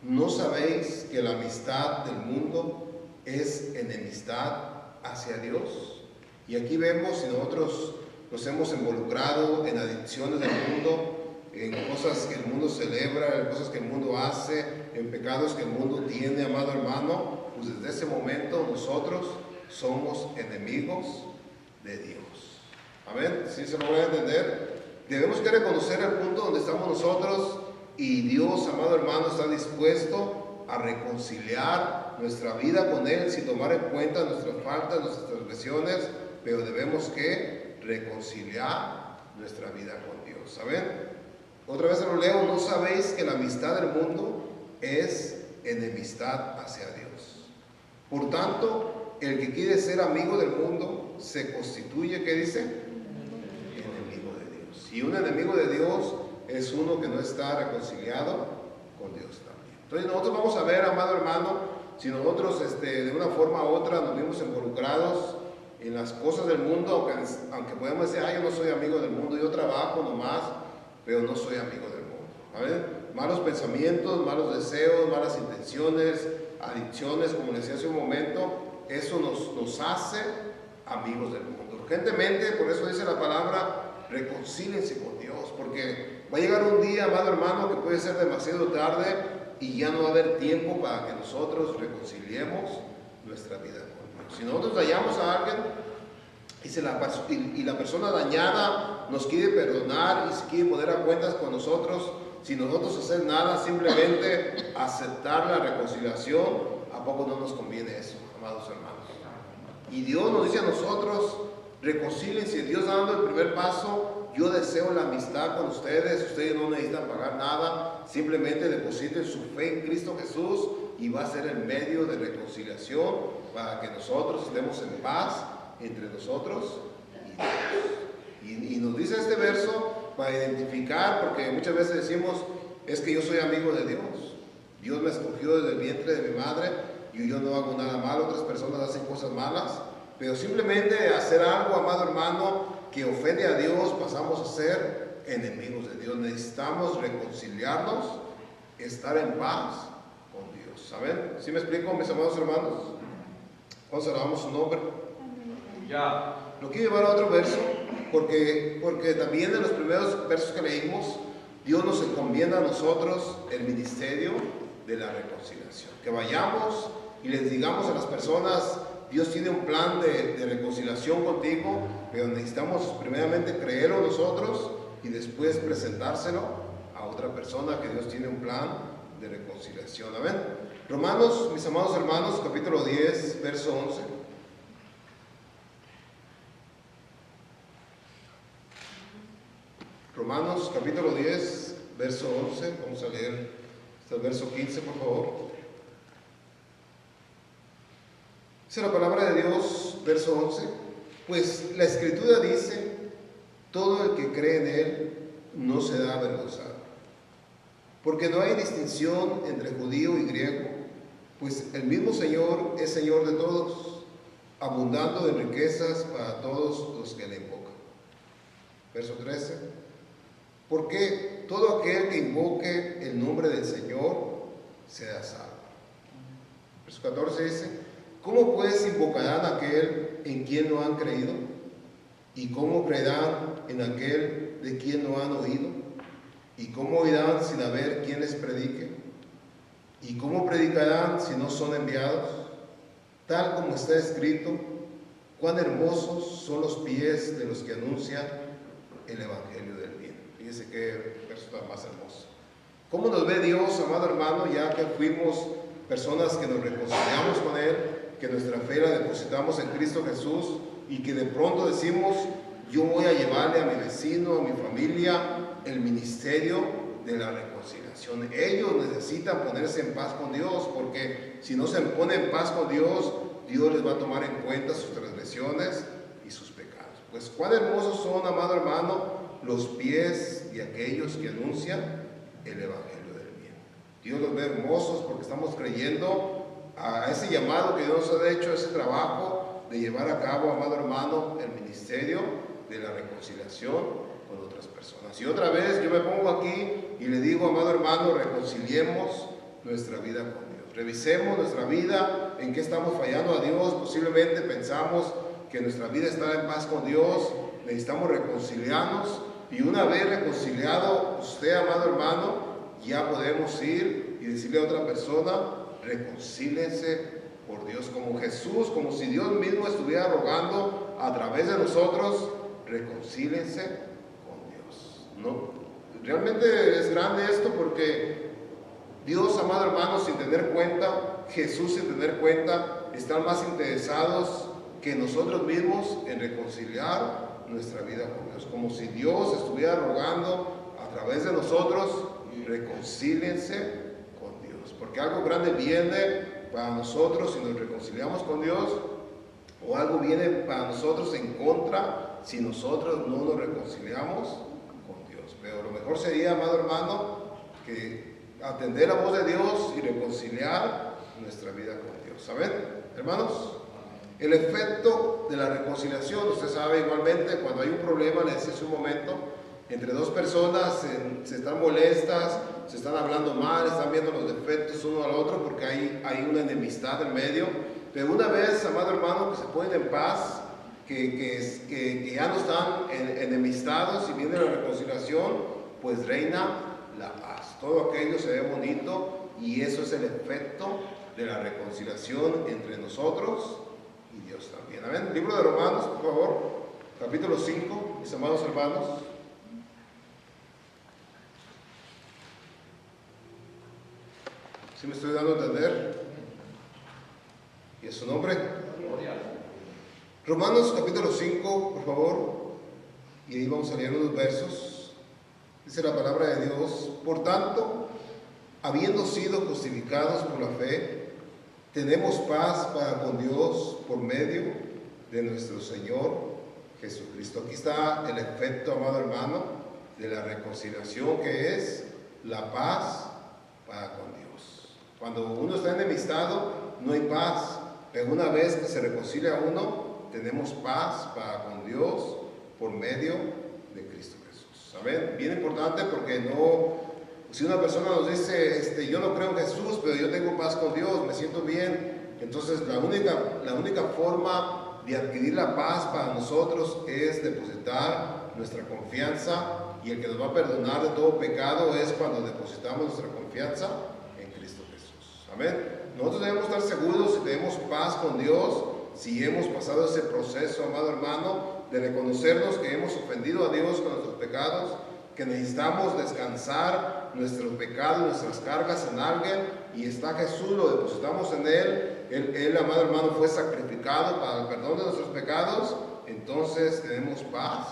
¿no sabéis que la amistad del mundo es enemistad hacia Dios? Y aquí vemos si nosotros nos hemos involucrado en adicciones del mundo, en cosas que el mundo celebra, en cosas que el mundo hace, en pecados que el mundo tiene, amado hermano, pues desde ese momento nosotros somos enemigos de Dios. Amén. ¿Sí se lo voy a entender? Debemos que reconocer el punto donde estamos nosotros, y Dios, amado hermano, está dispuesto a reconciliar nuestra vida con Él sin tomar en cuenta nuestras faltas, nuestras transgresiones, pero debemos que reconciliar nuestra vida con Dios. ¿Saben? Otra vez lo leo, ¿no sabéis que la amistad del mundo es enemistad hacia Dios? Por tanto, el que quiere ser amigo del mundo se constituye, ¿qué dice? Enemigo de Dios. Y un enemigo de Dios es uno que no está reconciliado con Dios también. Entonces nosotros vamos a ver, amado hermano, si nosotros de una forma u otra nos vimos involucrados en las cosas del mundo, aunque podemos decir, yo no soy amigo del mundo, yo trabajo nomás, pero no soy amigo del mundo. ¿Saben? Malos pensamientos, malos deseos, malas intenciones, adicciones, como les decía hace un momento, eso nos hace amigos del mundo. Urgentemente, por eso dice la palabra, reconcílense con Dios, porque va a llegar un día, amado hermano, que puede ser demasiado tarde y ya no va a haber tiempo para que nosotros reconciliemos nuestra vida con Dios. Si nosotros dañamos a alguien y la persona dañada nos quiere perdonar y se quiere poner a cuentas con nosotros, sin nosotros hacer nada, simplemente aceptar la reconciliación, ¿a poco no nos conviene eso, amados hermanos? Y Dios nos dice a nosotros, reconcílense. Dios dando el primer paso, yo deseo la amistad con ustedes no necesitan pagar nada, simplemente depositen su fe en Cristo Jesús y va a ser el medio de reconciliación para que nosotros estemos en paz entre nosotros y Dios. Y nos dice este verso para identificar, porque muchas veces decimos, es que yo soy amigo de Dios, Dios me escogió desde el vientre de mi madre y yo no hago nada malo, otras personas hacen cosas malas, pero simplemente hacer algo, amado hermano, que ofende a Dios, pasamos a ser enemigos de Dios. Necesitamos reconciliarnos, estar en paz con Dios. ¿Saben? ¿Sí me explico, mis amados hermanos? Vamos a alabamos su nombre. Ya. Lo quiero llevar a otro verso, porque también en los primeros versos que leímos, Dios nos encomienda a nosotros el ministerio de la reconciliación. Que vayamos y les digamos a las personas, Dios tiene un plan de reconciliación contigo, pero necesitamos primeramente creerlo nosotros y después presentárselo a otra persona, que Dios tiene un plan de reconciliación. Amén. Romanos, mis amados hermanos, capítulo 10, verso 11. Romanos, capítulo 10, verso 11. Vamos a leer hasta el verso 15, por favor. Dice la palabra de Dios, verso 11, pues la Escritura dice, todo el que cree en Él no será avergonzado, porque no hay distinción entre judío y griego, pues el mismo Señor es Señor de todos, abundando en riquezas para todos los que le invocan. Verso 13, porque todo aquel que invoque el nombre del Señor será salvo. Verso 14 dice, ¿cómo pues invocarán a aquel en quien no han creído? ¿Y cómo creerán en aquel de quien no han oído? ¿Y cómo oirán sin haber quien les predique? ¿Y cómo predicarán si no son enviados? Tal como está escrito, cuán hermosos son los pies de los que anuncian el Evangelio del bien. Fíjese qué verso tan más hermoso. ¿Cómo nos ve Dios, amado hermano, ya que fuimos personas que nos reconciliamos con Él, que nuestra fe la depositamos en Cristo Jesús y que de pronto decimos, yo voy a llevarle a mi vecino, a mi familia, el ministerio de la reconciliación? Ellos necesitan ponerse en paz con Dios, porque si no se ponen en paz con Dios, Dios les va a tomar en cuenta sus transgresiones y sus pecados. Pues cuán hermosos son, amado hermano, los pies de aquellos que anuncian el Evangelio del bien. Dios los ve hermosos porque estamos creyendo a ese llamado que Dios nos ha hecho, ese trabajo de llevar a cabo, amado hermano, el ministerio de la reconciliación con otras personas. Y otra vez yo me pongo aquí y le digo, amado hermano, reconciliemos nuestra vida con Dios. Revisemos nuestra vida, en qué estamos fallando a Dios. Posiblemente pensamos que nuestra vida está en paz con Dios, necesitamos reconciliarnos, y una vez reconciliado usted, amado hermano, ya podemos ir y decirle a otra persona, reconcílense por Dios, como Jesús, como si Dios mismo estuviera rogando a través de nosotros, reconcílense con Dios. No, realmente es grande esto, porque Dios, amado hermano, sin tener cuenta, Jesús sin tener cuenta, están más interesados que nosotros mismos en reconciliar nuestra vida con Dios, como si Dios estuviera rogando a través de nosotros, reconcílense con Dios, porque algo grande viene para nosotros si nos reconciliamos con Dios, o algo viene para nosotros en contra si nosotros no nos reconciliamos con Dios. Pero lo mejor sería, amado hermano, que atender la voz de Dios y reconciliar nuestra vida con Dios. ¿Amén, hermanos? El efecto de la reconciliación, usted sabe igualmente, cuando hay un problema, le decía hace un momento, entre dos personas se están molestas, se están hablando mal, están viendo los defectos uno al otro porque hay una enemistad en medio. Pero una vez, amado hermano, que se ponen en paz, que ya no están enemistados y viene la reconciliación, pues reina la paz. Todo aquello se ve bonito y eso es el efecto de la reconciliación entre nosotros y Dios también. Amén. Libro de Romanos, por favor, capítulo 5, mis amados hermanos. ¿Sí me estoy dando a entender? ¿Y es su nombre? Romanos capítulo 5, por favor, y ahí vamos a leer unos versos. Dice la palabra de Dios: por tanto, habiendo sido justificados por la fe, tenemos paz para con Dios por medio de nuestro Señor Jesucristo. Aquí está el efecto, amado hermano, de la reconciliación, que es la paz para con Dios. Cuando uno está enemistado, no hay paz, pero una vez que se reconcilia uno, tenemos paz para con Dios por medio de Cristo Jesús. ¿Amén? Bien importante, porque si una persona nos dice, yo no creo en Jesús, pero yo tengo paz con Dios, me siento bien, entonces la única forma de adquirir la paz para nosotros es depositar nuestra confianza, y el que nos va a perdonar de todo pecado es cuando depositamos nuestra confianza en Cristo Jesús. Amén. Nosotros debemos estar seguros si tenemos paz con Dios, si hemos pasado ese proceso, amado hermano, de reconocernos que hemos ofendido a Dios con nuestros pecados, que necesitamos descansar nuestros pecados, nuestras cargas en alguien, y está Jesús, lo depositamos en Él, amado hermano, fue sacrificado para el perdón de nuestros pecados. Entonces tenemos paz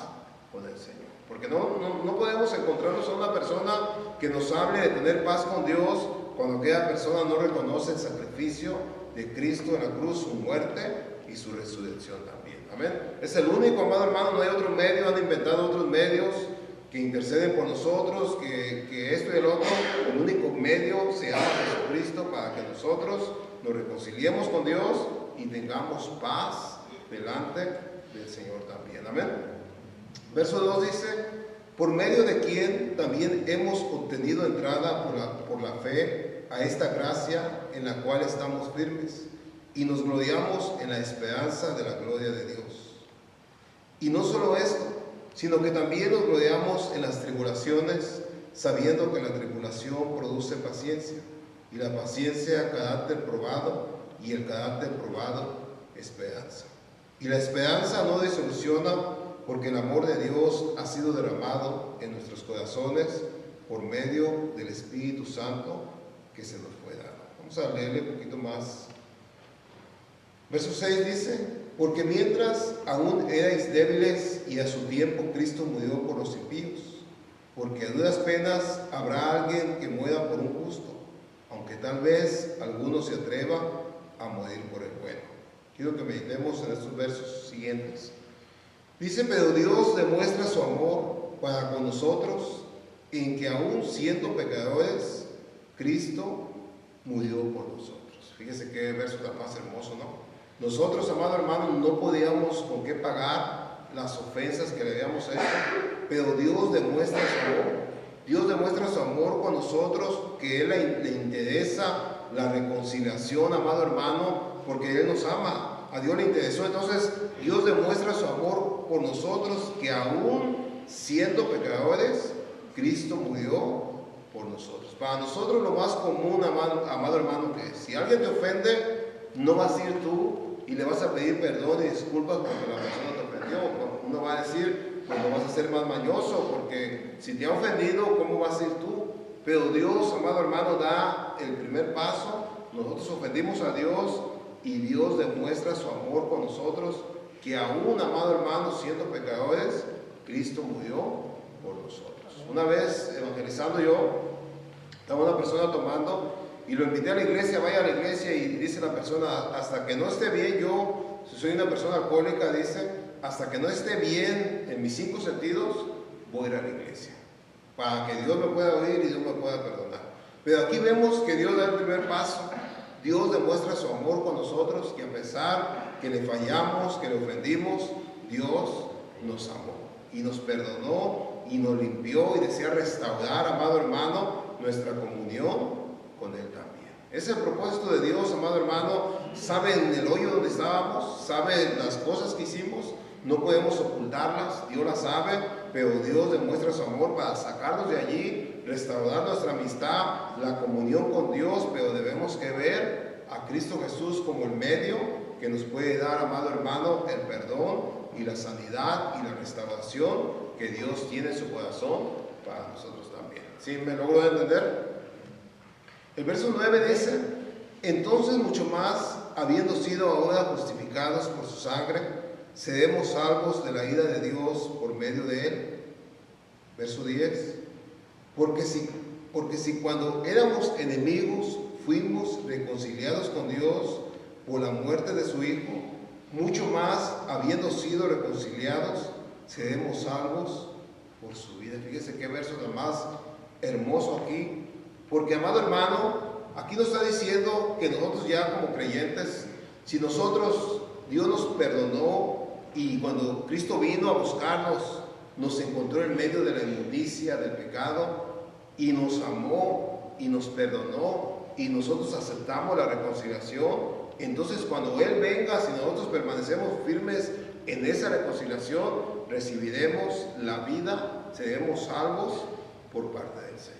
con el Señor, porque no podemos encontrarnos a una persona que nos hable de tener paz con Dios cuando aquella persona no reconoce el sacrificio de Cristo en la cruz, su muerte y su resurrección también. Amén. Es el único, amado hermano, no hay otro medio, han inventado otros medios que interceden por nosotros, que esto y el otro. El único medio se llama Jesucristo, para que nosotros nos reconciliemos con Dios y tengamos paz delante del Señor también. Amén. Verso 2 dice: por medio de quien también hemos obtenido entrada por la fe a esta gracia en la cual estamos firmes, y nos gloriamos en la esperanza de la gloria de Dios. Y no solo esto, sino que también nos gloriamos en las tribulaciones, sabiendo que la tribulación produce paciencia, y la paciencia carácter probado, y el carácter probado esperanza. Y la esperanza no desilusiona, porque el amor de Dios ha sido derramado en nuestros corazones por medio del Espíritu Santo que se nos fue dado. Vamos a leerle un poquito más. Verso 6 dice: porque mientras aún erais débiles y a su tiempo Cristo murió por los impíos, porque a duras penas habrá alguien que muera por un justo, aunque tal vez alguno se atreva a morir por el bueno. Quiero que meditemos en estos versos siguientes. Dice: pero Dios demuestra su amor para con nosotros, en que aún siendo pecadores, Cristo murió por nosotros. Fíjese qué verso tan más hermoso, ¿no? Nosotros, amado hermano, no podíamos con qué pagar las ofensas que le habíamos hecho, pero Dios demuestra su amor. Dios demuestra su amor con nosotros, que Él le interesa la reconciliación, amado hermano, porque Él nos ama. A Dios le interesó. Entonces Dios demuestra su amor por nosotros, que aún siendo pecadores, Cristo murió por nosotros. Para nosotros lo más común, amado hermano, que si alguien te ofende, no vas a ir tú y le vas a pedir perdón y disculpas porque la persona te ofendió. Uno va a decir, pues lo vas a hacer más mañoso, porque si te ha ofendido, ¿cómo vas a ir tú? Pero Dios, amado hermano, da el primer paso. Nosotros ofendimos a Dios y Dios demuestra su amor con nosotros, que aún, amado hermano, siendo pecadores, Cristo murió por nosotros. Una vez evangelizando yo, estaba una persona tomando y lo invité a la iglesia, vaya a la iglesia, y dice la persona: hasta que no esté bien, yo, si soy una persona alcohólica, dice, hasta que no esté bien en mis 5 sentidos, voy a ir a la iglesia, para que Dios me pueda oír y Dios me pueda perdonar. Pero aquí vemos que Dios da el primer paso. Dios demuestra su amor con nosotros, que a pesar que le fallamos, que le ofendimos, Dios nos amó y nos perdonó y nos limpió y desea restaurar, amado hermano, nuestra comunión con Él también. Ese es el propósito de Dios, amado hermano. Sabe en el hoyo donde estábamos, sabe las cosas que hicimos, no podemos ocultarlas, Dios las sabe, pero Dios demuestra su amor para sacarnos de allí, restaurar nuestra amistad, la comunión con Dios, pero debemos que ver a Cristo Jesús como el medio que nos puede dar, amado hermano, el perdón y la sanidad y la restauración que Dios tiene en su corazón para nosotros también. ¿Sí me logro entender? El verso 9 dice: entonces mucho más, habiendo sido ahora justificados por su sangre, seremos salvos de la ira de Dios por medio de él. Verso 10: porque si cuando éramos enemigos fuimos reconciliados con Dios por la muerte de su Hijo, mucho más, habiendo sido reconciliados, seremos salvos por su vida. Fíjese qué verso tan más hermoso aquí. Porque, amado hermano, aquí nos está diciendo que nosotros ya como creyentes, si nosotros, Dios nos perdonó y cuando Cristo vino a buscarnos, nos encontró en medio de la inmundicia, del pecado, y nos amó y nos perdonó y nosotros aceptamos la reconciliación, entonces cuando Él venga, si nosotros permanecemos firmes en esa reconciliación, recibiremos la vida, seremos salvos por parte del Señor.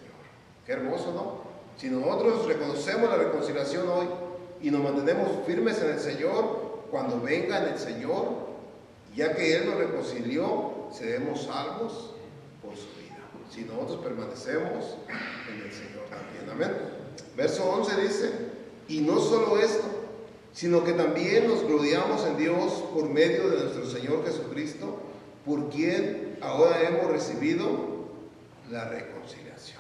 Qué hermoso, ¿no? Si nosotros reconocemos la reconciliación hoy y nos mantenemos firmes en el Señor, cuando venga en el Señor, ya que Él nos reconcilió, seremos salvos por su vida. Si nosotros permanecemos en el Señor también. Amén. Verso 11 dice: y no solo esto, sino que también nos gloriamos en Dios por medio de nuestro Señor Jesucristo, por quien ahora hemos recibido la reconciliación.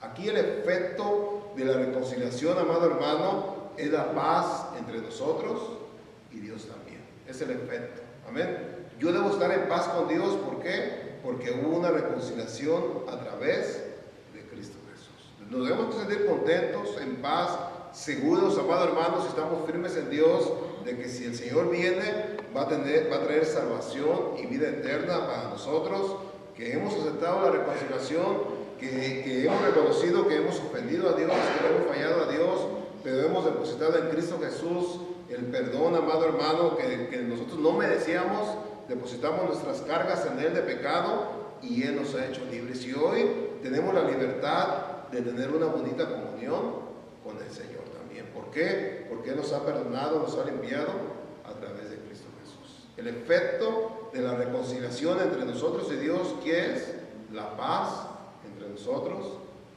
Aquí el efecto de la reconciliación, amado hermano, es la paz entre nosotros y Dios también. Es el efecto. Amén. Yo debo estar en paz con Dios. ¿Por qué? Porque hubo una reconciliación a través de Cristo Jesús. Nos debemos sentir contentos, en paz, seguros, amado hermano, si estamos firmes en Dios, de que si el Señor viene, va a traer salvación y vida eterna para nosotros, que hemos aceptado la reconciliación, que hemos reconocido que hemos ofendido a Dios, que hemos fallado a Dios, pero hemos depositado en Cristo Jesús el perdón, amado hermano, que nosotros no merecíamos. Depositamos nuestras cargas en Él de pecado y Él nos ha hecho libres. Y hoy tenemos la libertad de tener una bonita comunión con el Señor también. ¿Por qué? Porque Él nos ha perdonado, nos ha limpiado a través de Cristo Jesús. El efecto de la reconciliación entre nosotros y Dios, ¿qué es? La paz entre nosotros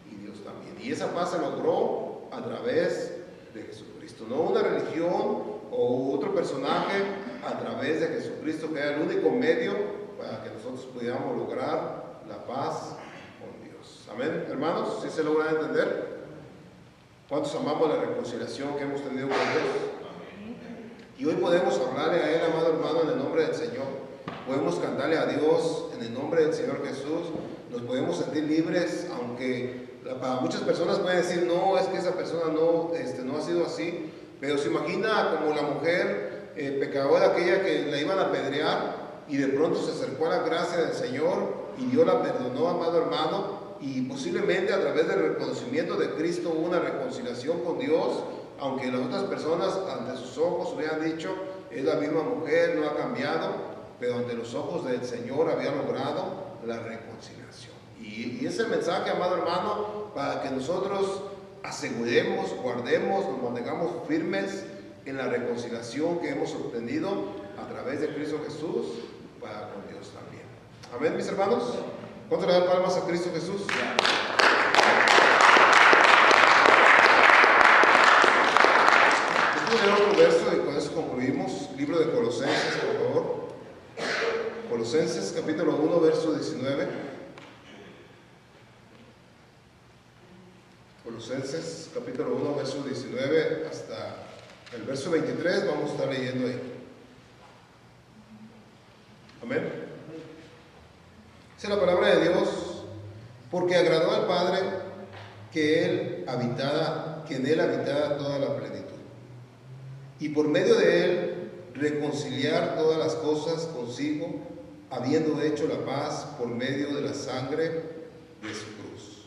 y Dios también. Y esa paz se logró a través de Jesucristo. No una religión o otro personaje, a través de Jesucristo, que era el único medio para que nosotros pudiéramos lograr la paz con Dios. Amén, hermanos, ¿sí se logra entender? ¿Cuántos amamos la reconciliación que hemos tenido con Dios? Y hoy podemos hablarle a Él, amado hermano, en el nombre del Señor. Podemos cantarle a Dios en el nombre del Señor Jesús. Nos podemos sentir libres, aunque para muchas personas pueden decir: no, es que esa persona no ha sido así. Pero se imagina como la mujer pecadora, aquella que la iban a apedrear, y de pronto se acercó a la gracia del Señor y Dios la perdonó, amado hermano, y posiblemente a través del reconocimiento de Cristo hubo una reconciliación con Dios, aunque las otras personas ante sus ojos hubieran dicho: es la misma mujer, no ha cambiado, pero ante los ojos del Señor había logrado la reconciliación. Y ese mensaje, amado hermano, para que nosotros aseguremos, guardemos, nos mantengamos firmes en la reconciliación que hemos obtenido a través de Cristo Jesús para con Dios también. Amén, mis hermanos. ¿Cuánto le dan palmas a Cristo Jesús? Voy a leer otro verso y con eso concluimos. Libro de Colosenses, por favor. Colosenses capítulo 1, verso 19. Colosenses capítulo 1, verso 19 hasta el verso 23, vamos a estar leyendo ahí. Amén. Dice la palabra de Dios: porque agradó al Padre que Él que en él habitara toda la plenitud. Y por medio de él reconciliar todas las cosas consigo, habiendo hecho la paz por medio de la sangre de su cruz.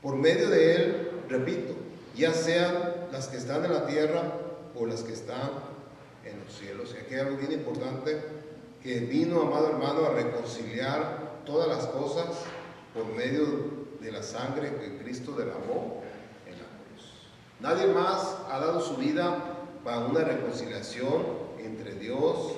Por medio de él, repito, ya sean las que están en la tierra o las que están en los cielos. Y aquí hay algo bien importante, que vino, amado hermano, a reconciliar todas las cosas por medio de la sangre que Cristo derramó en la cruz. Nadie más ha dado su vida para una reconciliación entre Dios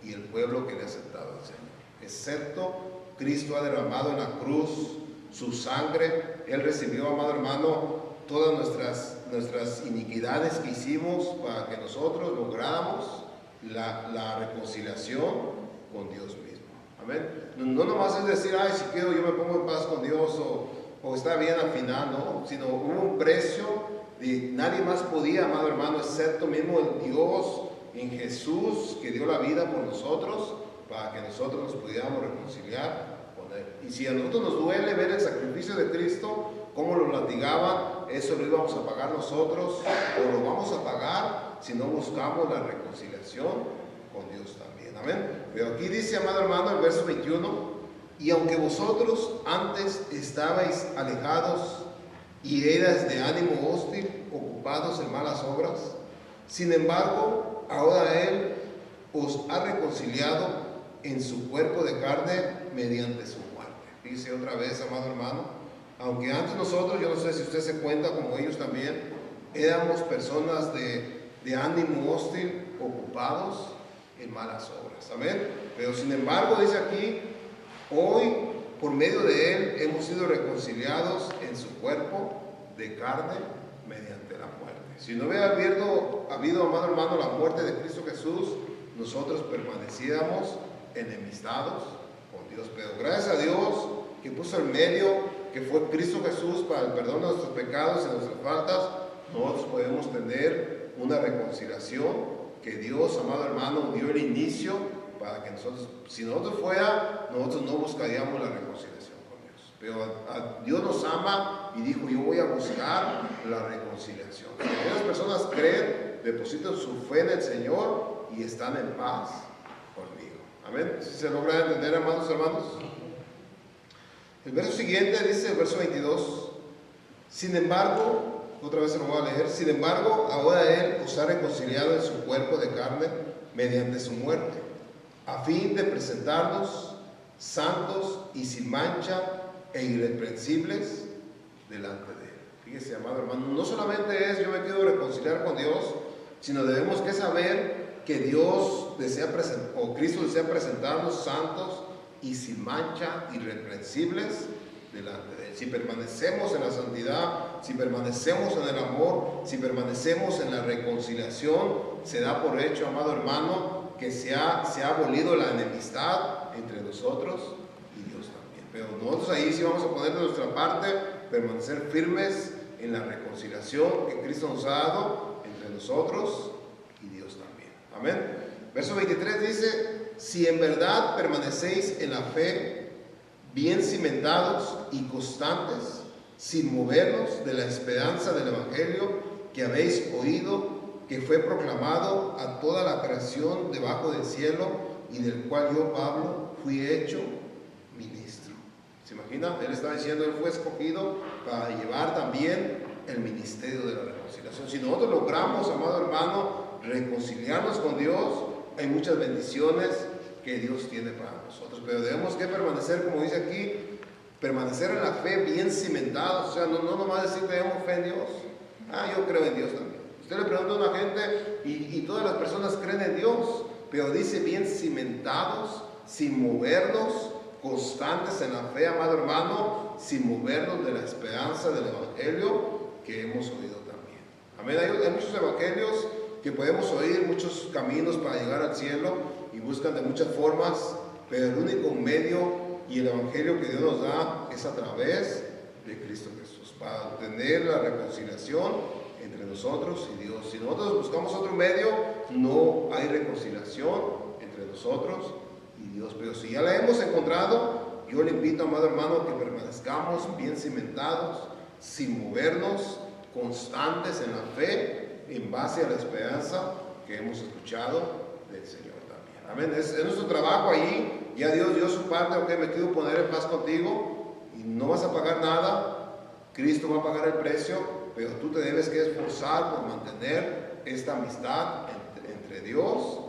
y el pueblo que le ha aceptado al Señor, excepto Cristo ha derramado en la cruz su sangre. Él recibió, amado hermano, todas nuestras iniquidades que hicimos para que nosotros lográramos la reconciliación con Dios mismo. Amén. No nomás es decir, ay, si quiero yo me pongo en paz con Dios o está bien al final, no, sino hubo un precio y nadie más podía, amado hermano, excepto mismo el Dios en Jesús, que dio la vida por nosotros para que nosotros nos pudiéramos reconciliar con Él. Y si a nosotros nos duele ver el sacrificio de Cristo, cómo lo latigaban, eso lo íbamos a pagar nosotros, o lo vamos a pagar si no buscamos la reconciliación con Dios también. Amén. Pero aquí dice, amado hermano, el verso 21, y aunque vosotros antes estabais alejados y eras de ánimo hostil, ocupados en malas obras, sin embargo, ahora Él os ha reconciliado en su cuerpo de carne mediante su muerte. Dice otra vez, amado hermano, aunque antes nosotros, yo no sé si usted se cuenta como ellos también, éramos personas de ánimo hostil, ocupados en malas obras. Amén. Pero sin embargo, dice aquí, hoy, por medio de Él, hemos sido reconciliados en su cuerpo de carne mediante la muerte. Si no hubiera habido, amado hermano, la muerte de Cristo Jesús, nosotros permaneciéramos enemistados con Dios. Pero gracias a Dios que puso el medio, que fue Cristo Jesús, para el perdón de nuestros pecados y nuestras faltas, nosotros podemos tener una reconciliación que Dios, amado hermano, dio el inicio para que nosotros, si nosotros fuera, nosotros no buscaríamos la reconciliación con Dios. Pero Dios nos ama y dijo, yo voy a buscar la reconciliación. Si algunas personas creen, depositan su fe en el Señor y están en paz conmigo. Amén. ¿Sí se logra entender, amados hermanos? El verso siguiente dice, el verso 22, sin embargo, otra vez se lo voy a leer, sin embargo, ahora Él os ha reconciliado en su cuerpo de carne mediante su muerte, a fin de presentarnos santos y sin mancha e irreprensibles delante de Él. Fíjese, amado hermano, no solamente es yo me quiero reconciliar con Dios, sino debemos que saber que Dios desea o Cristo desea presentarnos santos y sin mancha, irreprensibles delante de Él. Si permanecemos en la santidad, si permanecemos en el amor, si permanecemos en la reconciliación, se da por hecho, amado hermano, que se ha abolido la enemistad entre nosotros y Dios también. Pero nosotros ahí sí vamos a poner de nuestra parte, permanecer firmes en la reconciliación que Cristo nos ha dado entre nosotros y Dios también. Amén. Verso 23 dice, si en verdad permanecéis en la fe, bien cimentados y constantes, sin movernos de la esperanza del Evangelio que habéis oído, que fue proclamado a toda la creación debajo del cielo, y del cual yo, Pablo, fui hecho ministro. ¿Se imagina? Él está diciendo, él fue escogido para llevar también el ministerio de la reconciliación. Si nosotros logramos, amado hermano, reconciliarnos con Dios, hay muchas bendiciones que Dios tiene para nosotros, pero debemos que permanecer, como dice aquí, permanecer en la fe bien cimentados. O sea, no nomás decir que tenemos fe en Dios. Yo creo en Dios también. Usted le pregunta a una gente y todas las personas creen en Dios, pero dice bien cimentados, sin movernos, constantes en la fe, amado hermano, sin movernos de la esperanza del Evangelio que hemos oído también. Amén. Hay muchos evangelios que podemos oír, muchos caminos para llegar al cielo, y buscan de muchas formas, pero el único medio y el evangelio que Dios nos da es a través de Cristo Jesús, para obtener la reconciliación entre nosotros y Dios. Si nosotros buscamos otro medio, no hay reconciliación entre nosotros y Dios. Pero si ya la hemos encontrado, yo le invito, amado hermano, que permanezcamos bien cimentados sin movernos, constantes en la fe, en base a la esperanza que hemos escuchado del Señor también. Amén. Es nuestro trabajo ahí. Ya Dios dio su parte. Ok, me quiero poner en paz contigo y no vas a pagar nada. Cristo va a pagar el precio, pero tú te debes que esforzar por mantener esta amistad entre Dios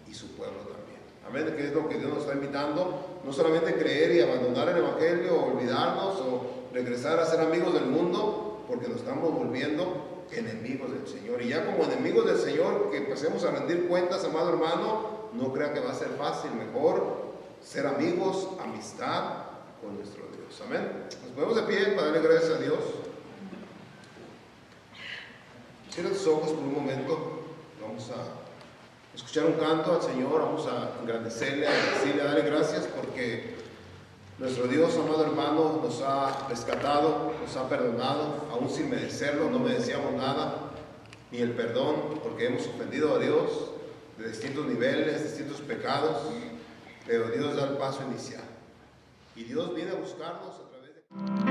y su pueblo también. Amén. Que es lo que Dios nos está invitando. No solamente creer y abandonar el Evangelio, o olvidarnos, o regresar a ser amigos del mundo, porque nos estamos volviendo enemigos del Señor. Y ya como enemigos del Señor, que empecemos a rendir cuentas, amado hermano, no crea que va a ser fácil. Mejor ser amigos, amistad con nuestro Dios. Amén. Nos ponemos de pie para darle gracias a Dios. Cierra tus ojos por un momento. Vamos a escuchar un canto al Señor. Vamos a engrandecerle, a decirle, a darle gracias porque nuestro Dios, amado hermano, nos ha rescatado, nos ha perdonado, aún sin merecerlo. No merecíamos nada, ni el perdón, porque hemos ofendido a Dios de distintos niveles, distintos pecados, pero Dios da el paso inicial. Y Dios viene a buscarnos a través de...